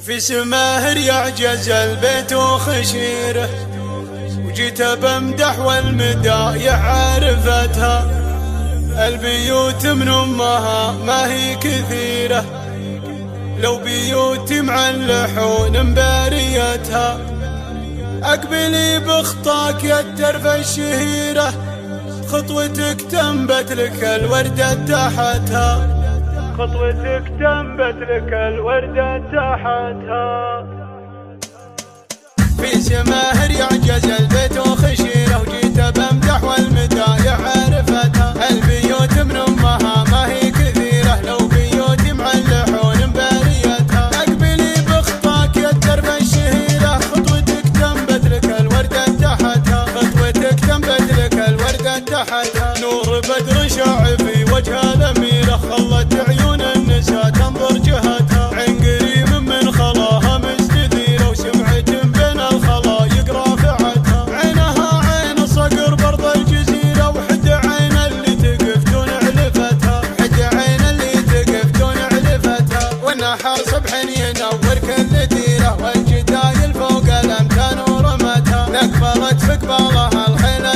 في سماهر يعجز البيت وخشيره، وجيت بمدح والمدايح عرفتها. البيوت من امها ما هي كثيره، لو بيوتي مع اللحون مباريتها. اقبلي بخطاك يا الترف الشهيره، خطوتك تنبت لك الوردة تحتها، خطوتك تنبت لك الوردة تحتها. في سماهر يعجز البيت وخشيره، وجيت بمدح والمدايح عرفتها. البيوت من امها ما هي كثيره، لو بيوتي مع اللحون مباريتها. اقبلي بخطاك يا الترف الشهيره، خطوتك تنبت لك الوردة تحتها، خطوتك تنبت لك الوردة تحتها. نور بدر شع في وجه الاميره، خلت عيون النساء تنظر جهتها. عين قريب من خلاها مستديره، وسمعت بين الخلايق رافعتها. عينها عين صقر برض الجزيره، وحد عين اللي تقف دون علفتها، حد عين اللي تقف دون علفتها. والنحر صبح ينور كل ديره، والجدايل فوق الامتان ورمتها. اقبلت في قبالها الخيل